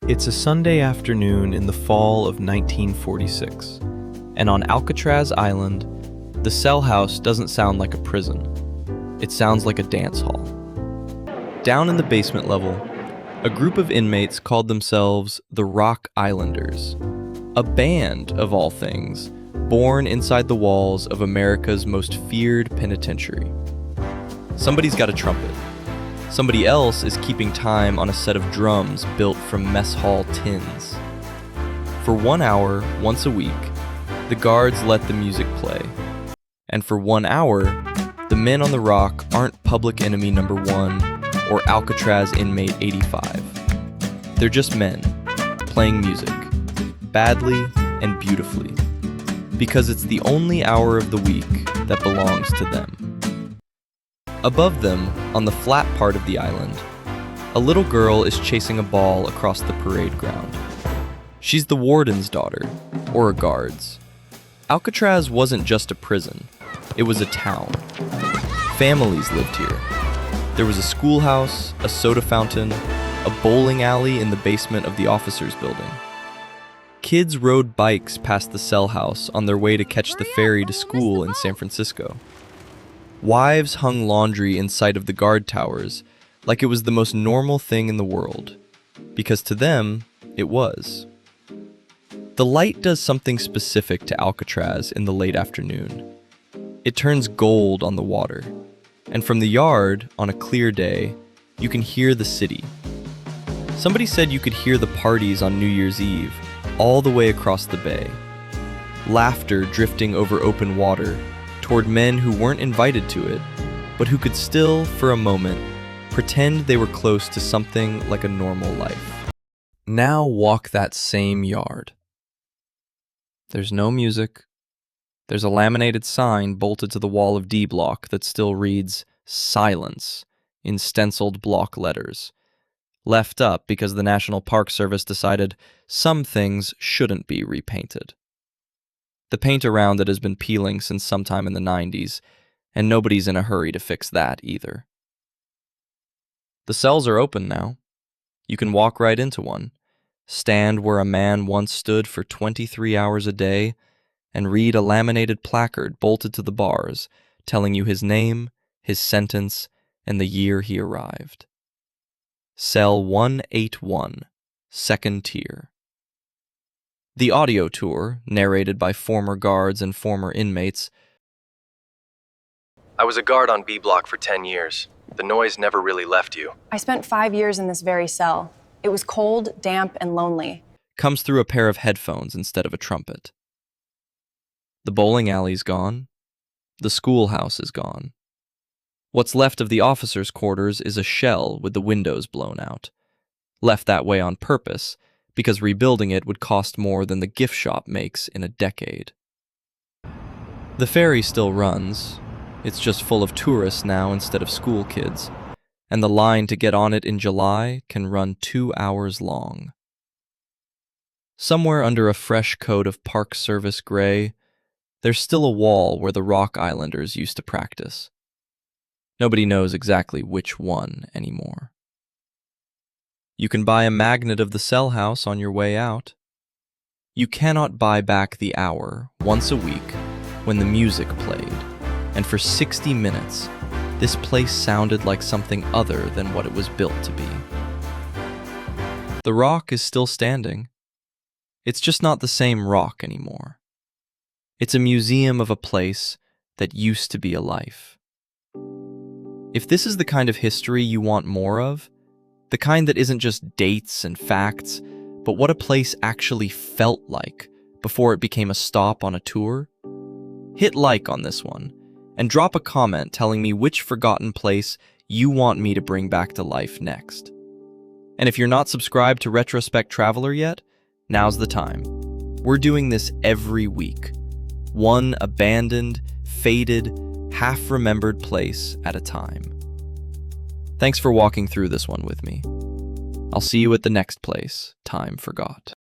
It's a Sunday afternoon in the fall of 1946, and on Alcatraz Island, the cell house doesn't sound like a prison. It sounds like a dance hall. Down in the basement level, a group of inmates called themselves the Rock Islanders, a band, of all things, born inside the walls of America's most feared penitentiary. Somebody's got a trumpet. Somebody else is keeping time on a set of drums built from mess hall tins. For 1 hour, once a week, the guards let the music play. And for 1 hour, the men on the rock aren't public enemy number 1 or Alcatraz inmate 85. They're just men, playing music, badly and beautifully, because it's the only hour of the week that belongs to them. Above them, on the flat part of the island, a little girl is chasing a ball across the parade ground. She's the warden's daughter, or a guard's. Alcatraz wasn't just a prison, it was a town. Families lived here. There was a schoolhouse, a soda fountain, a bowling alley in the basement of the officers' building. Kids rode bikes past the cell house on their way to catch the ferry to school in San Francisco. Wives hung laundry in sight of the guard towers like it was the most normal thing in the world, because to them, it was. The light does something specific to Alcatraz in the late afternoon. It turns gold on the water, and from the yard, on a clear day, you can hear the city. Somebody said you could hear the parties on New Year's Eve all the way across the bay. Laughter drifting over open water toward men who weren't invited to it, but who could still, for a moment, pretend they were close to something like a normal life. Now walk that same yard. There's no music. There's a laminated sign bolted to the wall of D block that still reads "Silence" in stenciled block letters, left up because the National Park Service decided some things shouldn't be repainted. The paint around it has been peeling since sometime in the 90s, and nobody's in a hurry to fix that either. The cells are open now. You can walk right into one, stand where a man once stood for 23 hours a day, and read a laminated placard bolted to the bars telling you his name, his sentence, and the year he arrived. Cell 181, second tier. The audio tour, narrated by former guards and former inmates. I was a guard on B block for 10 years. The noise never really left you. I spent 5 years in this very cell. It was cold, damp, and lonely. Comes through a pair of headphones instead of a trumpet. The bowling alley's gone. The schoolhouse is gone. What's left of the officers' quarters is a shell with the windows blown out. Left that way on purpose, because rebuilding it would cost more than the gift shop makes in a decade. The ferry still runs. It's just full of tourists now instead of school kids, and the line to get on it in July can run 2 hours long. Somewhere under a fresh coat of Park Service gray, there's still a wall where the Rock Islanders used to practice. Nobody knows exactly which one anymore. You can buy a magnet of the cell house on your way out. You cannot buy back the hour, once a week, when the music played, and for 60 minutes, this place sounded like something other than what it was built to be. The rock is still standing. It's just not the same rock anymore. It's a museum of a place that used to be a life. If this is the kind of history you want more of, the kind that isn't just dates and facts, but what a place actually felt like before it became a stop on a tour, hit like on this one, and drop a comment telling me which forgotten place you want me to bring back to life next. And if you're not subscribed to Retrospect Traveler yet, now's the time. We're doing this every week. One abandoned, faded, half-remembered place at a time. Thanks for walking through this one with me. I'll see you at the next place time forgot.